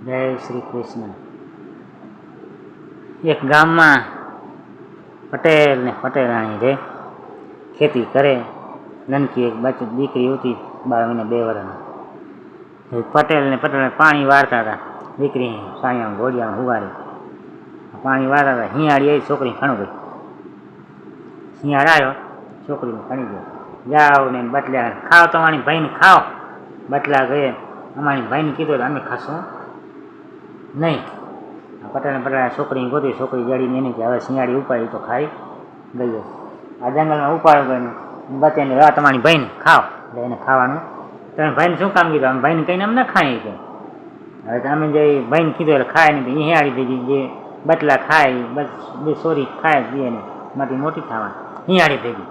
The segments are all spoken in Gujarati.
જય શ્રી કૃષ્ણ. એક ગામમાં પટેલ ને પટેલાણી રહે, ખેતી કરે. નનકી એક દીકરી હતી, 12 મહિને 2 વર્ષની. પટેલ ને પટેલાણી પાણી વાળતા હતા. દીકરી સાયામાં ઘોડિયામાં ઉગાડી પાણી વાળતા હતા. હિયાળી આવી, છોકરી ખણું ગઈ. શિયાળ આવ્યો, છોકરીને ખણી ગયો. જાઓ ને બટલા ખાઓ, તમારી ભાઈને ખાઓ. બટલા ગયે, અમારી ભાઈને કીધું અમે ખાશું નહીં. પટેલ પટેલા છોકરીને ગોતી, છોકરી જડીને એને કે હવે શિયાળી ઉપાડી તો ખાઈ ગયો. આ જંગલમાં ઉપાડો ગયો, બચેને તમારી ભાઈને ખાઓ. એટલે એને ખાવાનું, તમે ભાઈને શું કામ કીધું? અમે ભાઈને કહીને અમે ન ખાઈએ કે. હવે તમે જે ભાઈને કીધું એટલે ખાય નહીં. હિયાળી ભેગી જે બટલા ખાય, બસ બે સોરી ખાય દે ને માટી મોટી થવાની. હિયાળી ભેગી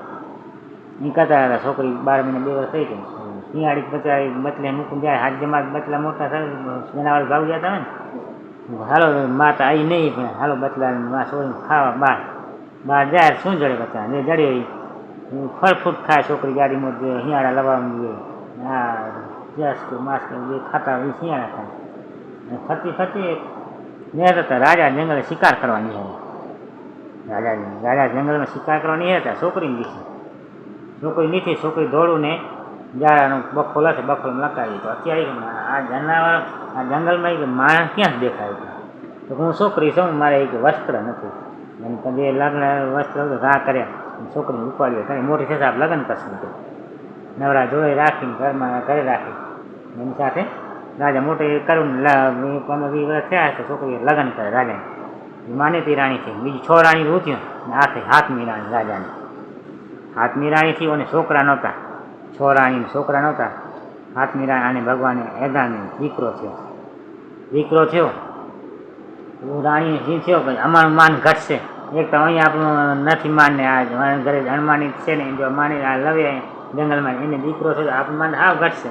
એ કરતા હતા. છોકરી 12 મહિને 2 વર્ષ થઈ ગઈ. હિયાળી બચારી બટલે મૂકીને જાય. હાથ જમા બટલા મોટા થાય, જનાવર ભાગ જતા હોય ને. હાલો માતા આવી નહીં, પણ હાલો બટલા સોરીને ખાવા બહાર જાય. શું જડે બચ્ચા જે જડે ફળફૂટ ખાય. છોકરી ગાડીમાં હિયાળા લવાવાનું જોઈએ. આ જસ કે માસ કે જે ખાતા એ શિયાળા ખાય. ફરતી ફરતી નહીં હતા. રાજા જંગલે શિકાર કરવા નહીં હતા. રાજા જંગલમાં શિકાર કરવા નહીં હતા. છોકરીને દીધી. છોકરી નીથી, છોકરી દોડું ને જાળાનો બખોલ હશે, બખોલ લગાવી. તો અત્યારે આ જનાવર આ જંગલમાં કે માણસ ક્યાં દેખાય છે? તો હું છોકરી છું, મારે એક વસ્ત્ર નથી. એમ જે લગ્ન વસ્ત્ર ઘા કર્યા, છોકરીને ઉપાડ્યો. તમે મોટી થશે આપ લગ્ન કરશું. નવરા જોડે રાખીને ઘરે રાખી એની સાથે રાજા મોટે કરું 15-20 વર્ષ થયા તો છોકરીએ લગ્ન કરે. રાજા માનેતી રાણી થઈ. બીજી 6 રાણી રૂત્યું ને આખી 7મી રાણી રાજાની. 7મી રાણી થી અને છોકરા નહોતા. 6 રાણી છોકરા નહોતા. 7મી રાણી અને ભગવાને એદાને દીકરો થયો. રાણી જે થયો કે અમારું માન ઘટશે. એક તો અહીંયા આપણું નથી માન ને આ ઘરે અણમાની છે ને, જો માની આ લવે જંગલમાં એને દીકરો થયો આપણું માન હાવ ઘટશે.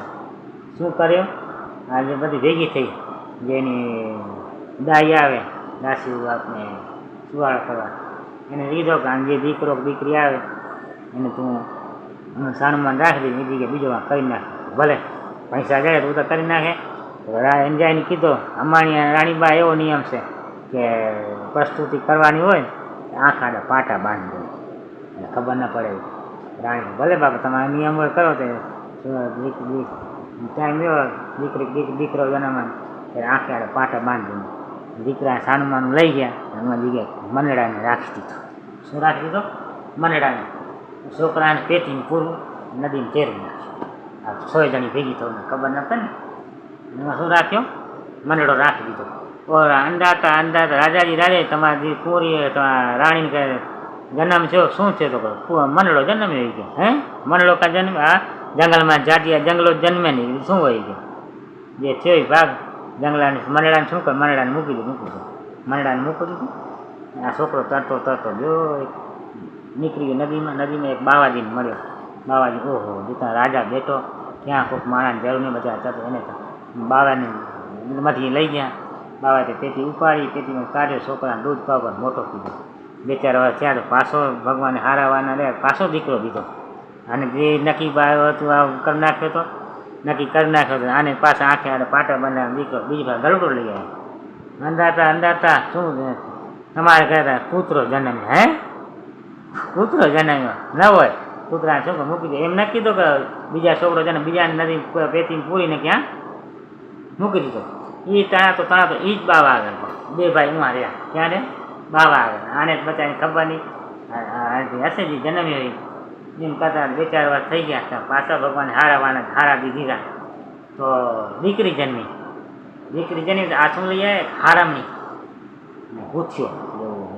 શું કર્યો? આજે બધી ભેગી થઈ. જેની દાઈ આવે, દાસી આપણે સુવાળો કરવા, એને લીધો કે જે દીકરો દીકરી આવે એને તું સાનુમાન રાખી દે. એ જગ્યાએ બીજો કરી નાખે. ભલે પૈસા જાય તો તો કરી નાખે. એને જાય ને કીધો અમારી રાણીબા એવો નિયમ છે કે પ્રસ્તુતિ કરવાની હોય આંખાડા પાટા બાંધી દે, એટલે ખબર ના પડે. રાણી ભલે બાપા તમારા નિયમ હોય કરો. તો ટાઈમ એવો દીકરો જન્મ ત્યારે આંખે પાટા બાંધી દે. દીકરા સાનુમાનું લઈ ગયા. એમાં જગ્યાએ મનડાને રાખી દીધો. શું રાખી દીધો? મનડાને. છોકરાને પેટીને પૂરું નદીને તેરી નાખ્યું. આ 6 જણી ભેગી થઈને ખબર ન પડે ને. એમાં શું રાખ્યો? મનડો રાખી દીધો. અંદાતા રાજાજી રાજા તમારી પૂરી રાણીને કહે જન્મ થયો. શું છે? તો મનડો જન્મ્યો ગયો. હે મનડો કા જન્મ? આ જંગલમાં જાટિયા જંગલો જન્મે નહીં. શું હોય ગયો? જે થયો એ ભાગ જંગલાને મનડાને શું કરે? મનડાને મૂકી દીધું. મનડાને મૂકી દીધું. આ છોકરો તરતો જો નીકળી ગયો નદીમાં. એક બાવાજીને મળ્યો. બાવાજી ઓહો જીતા રાજા બેઠો ત્યાં કોઈક માણસ જરૂર નહીં. બધા તરતો એને બાવાને માંથી લઈ ગયા. બાવાએ પેટી ઉપાડી, પેટીમાં કાઢ્યો. છોકરાને દૂધ પાવ મોટો કીધો. 2-4 વર્ષ થયા તો પાછો ભગવાને હારાવાના રહ્યા, પાછો દીકરો દીધો. અને જે નક્કી હતું આ કરી નાખ્યો હતો, નક્કી કરી નાખ્યો હતો. આને પાછા આંખે આડે પાટા બનાવ્યા. દીકરો બીજી વાર ગળગડો લઈ આવ્યો. અંદાતા શું તમારે કહેતા કૂતરો જન્મ્યો? હે કૂતરો જન્મ્યો ન હોય? કૂતરા છોકરો મૂકી દે એમ ન કીધું કે બીજા છોકરો જન્મ બીજા નદી પેટીને પૂરીને ક્યાં મૂકી દીધો. એ તણા તો એ જ બાવા આગળ 2 ભાઈ ઉમાં રહ્યા. ક્યાં રે? બાવા આગળ. આને બચાને ખબર નહીં હશે જે જન્મ્યો એમ કરતા 2-4 વર્ષ થઈ ગયા. પાછા ભગવાન હારા દીધા તો દીકરી જન્મી. આ શું લઈ આવે? હારામની હુથિયો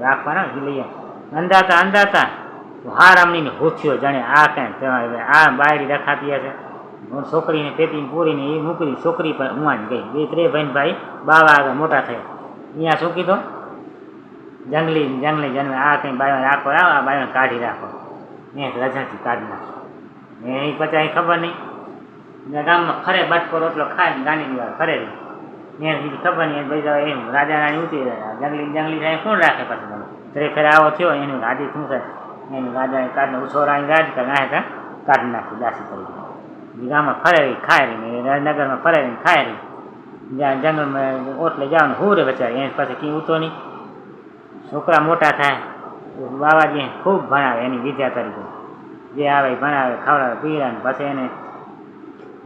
રાખવાના લઈ આવે. અંદાતા હારામની હુથિયો જાણે આ કાંઈ આ બાયડી રખાતી હશે. છોકરીને પેટીને પૂરીને એ મૂકી. છોકરી પણ ઉમાં જ ગઈ. 2-3 ભાઈ બાવા આગળ મોટા થયા. અહીંયા શું કીધું? જંગલી જન્મે. આ કંઈ બાયો રાખો, આ બાયો કાઢી રાખો. રજાથી કાઢી નાખો. એ પછી ખબર નહીં. ગામમાં ફરે બટકો રોટલો ખાય ગાંડીની વાર ફરે. એને બીજી ખબર નહીં. ભાઈ એમ રાજા રાણી ઊંચી જંગલી થાય કોણ રાખે? પછી ફેર આવો થયો એનું રાજી શું થાય? એનું રાજાને કાઢને ઉછો રાણી રાજ કરે કાઢી નાખી દાસી કરી. ગામમાં ફરે રહી ખાય રહી, નગરમાં ફરે રહીને ખાય રહી. જ્યાં જંગલમાં ઓટલે જાવ ને હું રે બચારી એની પાસે કંઈ ઉતો નહીં. છોકરા મોટા થાય બાવાજી ખૂબ ભણાવે એની વિદ્યા તરીકે જે આવે એ ભણાવે ખવડાવે પીવડાવે. પછી એને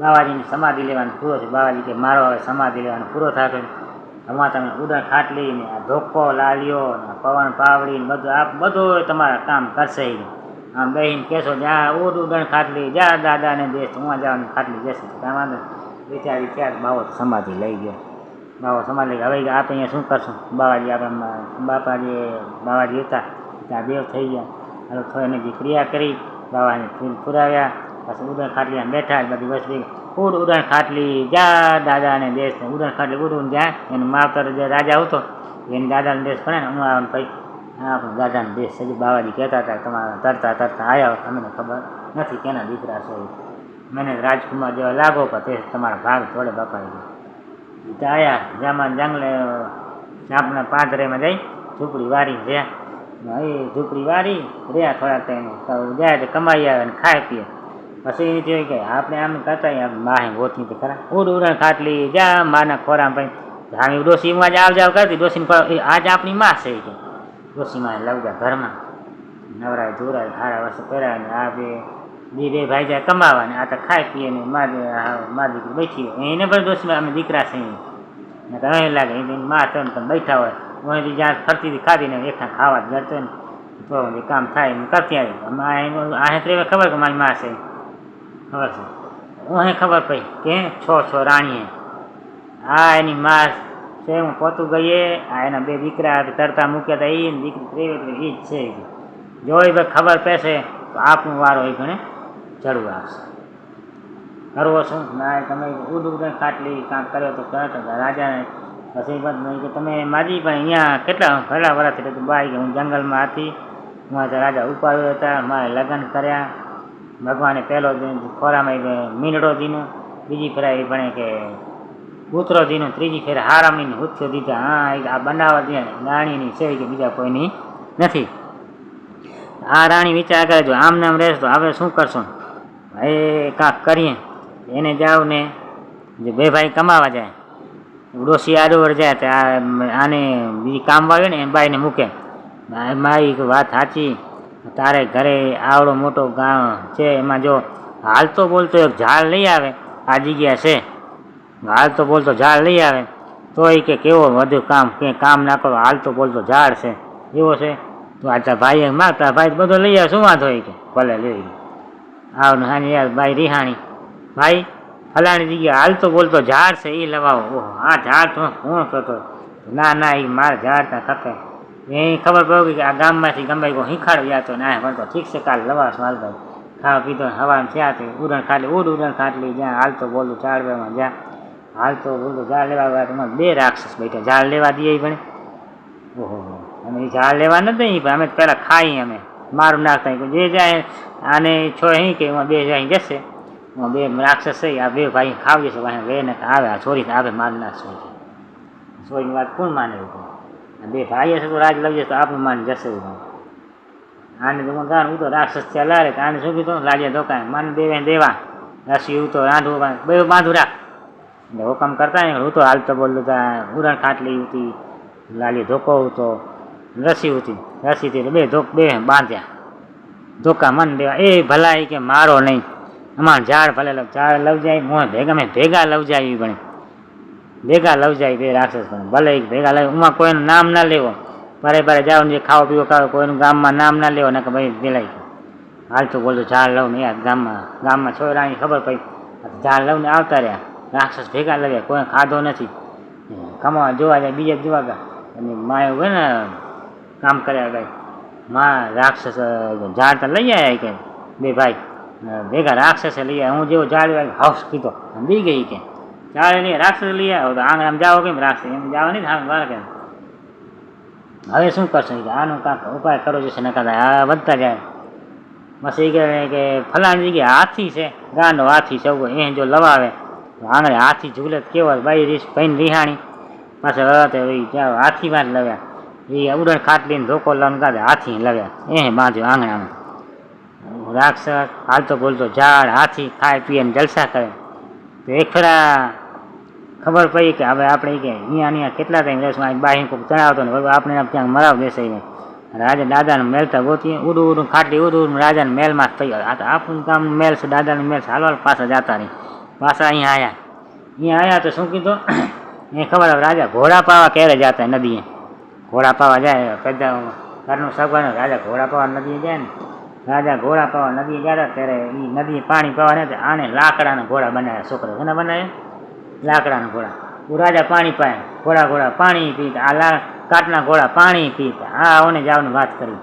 બાવાજીની સમાધિ લેવાનો પૂરો છે. બાવાજી કે મારો હવે સમાધિ લેવાનો પૂરો થતો આમાં તમે ઉડન ખાટલી ને આ ધોકો લાલ્યો ને પવન પાવડી ને બધું આ બધું તમારા કામ કરશે. આમ બેહીને કહેશો જ્યાં ઉડન ખાટલી જા દાદાને દેશ હું જવાની ખાટલી જશે વાંધો વિચારી ક્યાં બાવો સમાધિ લઈ ગયો. બાવો સમાધિ લઈ હવે આપણે અહીંયા શું કરશું? બાવાજી આપણે બાવાજી હતા ત્યાં દેવ થઈ ગયા. હવે થોડી એની જે ક્રિયા કરી બાવાને ફૂલ પુરાવ્યા. પછી ઉડન ખાટલી બેઠા બધી વસ્તુ ઉડન ખાટલી જા દાદાને દેશ ઉડન ખાટલી ઉડું જાય એનું માવતર જે રાજા હતો એની દાદાનો દેશ ભણે ને હું આવે ભાઈ આપણો દાદાનો દેશ છે. બાવાજી કહેતા હતા તમારા તરતા તરતા આવ્યા તમને ખબર નથી કેના દીકરા છો. મને રાજકુમાર જેવા લાગો પણ તે તમારા ભાગ થોડે બપાઈ ગયો. ત્યાં આવ્યા જામાં જંગલે આપણા પાદરેમાં જઈ ઝૂંપડી વારી રહ્યા. એ ઝૂંપડી વારી રહ્યા થોડાક ટાઈમ જાય તો કમાઈ આવે ને ખાય પીએ. પછી એ જોઈ કે આપણે આમ કરતા માહે ગોતની તો ખરા ઉડન ખાટલી જા માના ખોરામ ભાઈ આમ ડોસીમાં જ આવ જાવ કરતી. ડોસીને આજ આપણી માં છે કે ડોસીમાં લવજા ઘરમાં નવરાય ધોરાય હારા વસ્તુ પહેરાય ને આ બે ભાઈ જાય કમાવા ને આ તો ખાઈ પીએ ને મા દીકરી બેઠી હોય એને પણ ડોસીમાં અમે દીકરા છે ને તમે લાગે એ માં તમે બેઠા હોય ઓનેથી જ્યાં ફરતી ખાધી ને એકઠા ખાવા જ જતો ને તો જે કામ થાય એમ કરતી આવી. આ ત્રેવે ખબર કે મારી માં છે ખબર છે. હું ખબર પડી કે છ રાણીએ આ એની માં છે. હું પોતું ગઈએ આ એના બે દીકરા તરતા મૂક્યા હતા એ દીકરી ત્રેવે એ જ છે. જોઈ ભાઈ ખબર પડશે તો આપણું વારો એ ઘણે ચડવું આવશે. કરવો શું ના તમે ઉડન ખાટલી કામ કર્યો તો તરત રાજાને પછી કે તમે માજી પણ અહીંયા કેટલા ઘણા વર્ષથી બાઈ કે હું જંગલમાં હતી હું રાજા ઉપાડ્યો હતા મારે લગ્ન કર્યા. ભગવાને પહેલો ખોરામાં મીંડળો દીનો બીજી ફેરા એ ભણે કે કૂતરો દીનો ત્રીજી ફેરા હારામણીને હુથ્યો દીધા. હા આ બનાવવા દે રાણીની છે કે બીજા કોઈની નથી. આ રાણી વિચાર કરે જો આમ નામ રહેશે તો આપણે શું કરશું? એ કાંક કરીએ. એને જાવ ને જે બે ભાઈ કમાવા જાય ડોસી આડોવર જાય તો આને બીજી કામ વાળે ને એને બાઈને મૂકે. મારી વાત સાચી તારે ઘરે આવડો મોટો ગામ છે એમાં જો હાલતો બોલતો એક ઝાડ લઈ આવે આ જગ્યા છે હાલતો બોલતો ઝાડ લઈ આવે તો એ કે કેવો વધુ કામ કે કામ ના કરો હાલતો બોલતો ઝાડ છે એવો છે તો આ ભાઈ માગતા ભાઈ બધો લઈ આવે શું વાંધો હોય કે ભલે લઈ આવ ને હા યાર ભાઈ રિહાણી ભાઈ ફલાણી જગ્યા હાલતો બોલતો ઝાડ છે એ લવાવો. ઓહો આ ઝાડ તો હું કહેતો ના એ મારા ઝાડ ત્યાં ખપે. એ ખબર પડી કે આ ગામમાંથી ગમે હિંખાડ ગયા તો ના પણ તો ઠીક છે કાલે લવાશું હાલ ભાઈ ખાવા પીધો હવામાં થયા તે ઉડન ખાટલી જ્યાં હાલતો બોલું ઝાડવામાં જ્યાં હાલતો બોલતો ઝાડ લેવા ગયા તમારે બે રાક્ષસ બેઠા ઝાડ લેવા દઈએ પણ ઓહો અમે એ ઝાડ લેવા નથી અમે પહેલાં ખાઈએ અમે મારું નાખતા જે જાય આને છો અહીં કે એમાં બે જાય જશે બે રાક્ષસ છે આ બે ભાઈ ખાવીએ છે વે ને આવે આ ચોરી આવે માર નાખશો ચોરીની વાત કોણ માને બે ભાઈ છે તો રાજ લઈ જશે તો આપણું માન જશે. આને તો ગાન હું તો રાક્ષસ ત્યાં લારે આને શું કીધું લાજે ધોકાય માને દેવા રસી હું તો રાંધવું બે બાંધું રાખ એટલે હુકમ કરતા ને હું તો હાલતો બોલતો હતા ઉડન ખાટલી હતી લાલી ધોકો હતો રસી હતી રસીથી બે બાંધ્યા ધોકા મન દેવા એ ભલા કે મારો નહીં અમારે ઝાડ ભલે ઝાડ લવ જાય મોં ભેગા લવ જાય પણ ભેગા લવ જાય બે રાક્ષસ પણ ભલે ભેગા લવ ઉમાં કોઈનું નામ ના લેવો બારે જાઓ ને જે ખાવા પીવો ખાવ કોઈનું ગામમાં નામ ના લેવો ને કે ભાઈ પેલાય હાલતું બોલતું ઝાડ લવ ને યાર ગામમાં છોરાની ખબર પડી ઝાડ લવ ને આવતા રહ્યા રાક્ષસ ભેગા લવ્યા કોઈ ખાધો નથી કમાવા જોવા જાય બીજા જોવા ગયા અને માએ હોય ને કામ કર્યા ભાઈ માં રાક્ષસ ઝાડ તો લઈ આવ્યા કે બે ભાઈ ભેગા રાક્ષસે લઈ આવ્યા હું જેવો ઝાડ હાઉસ કીધો બી ગઈ કે ઝાડ લઈ રાક્ષસ લઈ આવ્યો તો આંગણામાં જાઓ કેમ રાક્ષસ એમ જાવ નહીં વાર કે હવે શું કરશો આનું કાંક ઉપાય કરવો જોઈશે ને કાંઈ આ વધતા જાય બસ એ કે ફલાણી જગ્યાએ હાથી છે ગાંડો હાથી સૌ એ જો લવાવે આંગળે હાથી ઝૂલે કેવો ભાઈ રીસ ભાઈ રિહાણી પાછળ જાઓ હાથીમાં જ લવ્યા એ ઉડન ખાટલીને ધોકો લંગાડે હાથી લવ્યા એ બાંધ્યો આંગણામાં રાક્ષસ હાલતો બોલતો ઝાડ હાથી ખાય પીએ ને જલસા કરે તો એક ફેરા ખબર પડી કે હવે આપણે કે અહીંયા કેટલા ટાઈમ રહેશું, આ બાઈ કોઈક જણાવતો ને હવે આપણે ત્યાં મરાવ દેશે ને રાજા દાદાને મેલતા ગોતીએ ઉડું ખાટલી ઉડું રાજાને મેલમાં થઈ ગયો. આ તો આપણું ગામનું મેલ છે, દાદાનું મેલ છે, હાલવા પાછા જતા રહી. પાછા અહીંયા આવ્યા તો શું કીધું એ ખબર હવે રાજા ઘોડા પાવા ક્યારે જતા નદીએ, ઘોડા પાવા જાય પેદા ઘરનું સગવાનું રાજા ઘોડા પાવા નદીએ જાય ને, રાજા ઘોડા પાવા નદીએ જતા ત્યારે એ નદીએ પાણી પાવા ને આને લાકડાના ઘોડા બનાવ્યા છોકરો એને બનાવે લાકડાના ઘોડા. રાજા પાણી પાય ઘોડા પાણી પીતા, આ કાટના ઘોડા પાણી પીતા. આ ઓને જવાની વાત કરી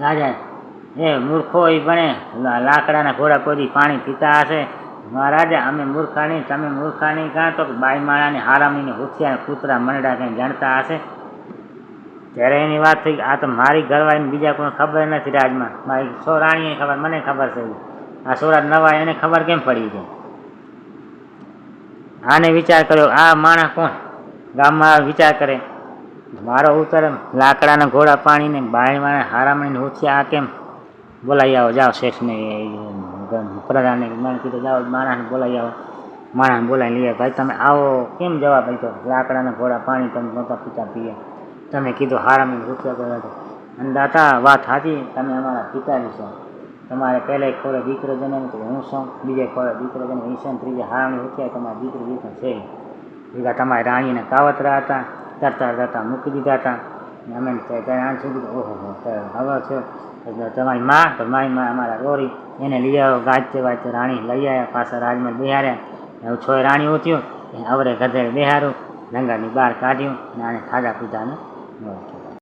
રાજા એ મૂર્ખો એ બને લાકડાના ઘોડા કોઈ પાણી પીતા હશે. મહારાજા અમે મૂર્ખા નહીં, તમે મૂર્ખા નહીં કાં તો બાઈ માળાને હારામીને હોશિયાર કૂતરા મંડળા કંઈ જાણતા હશે. ત્યારે એની વાત થઈ આ તો મારી ઘરવાળીને બીજા કોઈ ખબર નથી રાજમાં, મારી સોરાણીએ ખબર, મને ખબર છે, આ સોરા નવા એને ખબર કેમ પડી છે. આને વિચાર કર્યો આ માણસ કોણ ગામમાં વિચાર કરે મારો ઉત્તર લાકડાના ઘોડા પાણીને બાઈ માળા હારામણીને હોશિયાર કેમ બોલાવી આવો, જાઓ શેઠને પ્રધાનને મને કીધું જાઓ માણસને બોલાવી આવો. માણસને બોલાવી લઈએ ભાઈ તમે આવો કેમ જવાબ આપ્યો, લાકડાના ઘોડા પાણી તમે નહોતા પિતા પીએ, તમે કીધું હારામણીને હોશિયાર કર્યા હતો. અને દાતા વાત સાચી, તમે અમારા પિતાજી છો, તમારે પહેલાં ખોળે દીકરો જન્મ તો હું છું, બીજે ખોળે દીકરો જન્મ ઈશન, ત્રીજે હારામણી હોશિયાર તમારા દીકરી દીકરો છે. બીજા તમારી રાણીને કાવતરા હતા, તરતા મૂકી દીધા હતા. અમે ત્યાં સુધી ઓહો હવે છે તમારી માં તો મારી માં અમારા રોરી એને લઈ આવ્યો ગાજતે વાજતે રાણી લઈ આવ્યા, પાછા રાજમાં બેહાર્યા. હવે છોય રાણીઓ થયું, અવરે ગધેડ બેહારું, લંગાની બહાર કાઢ્યું અને આને ખાધા પીધાને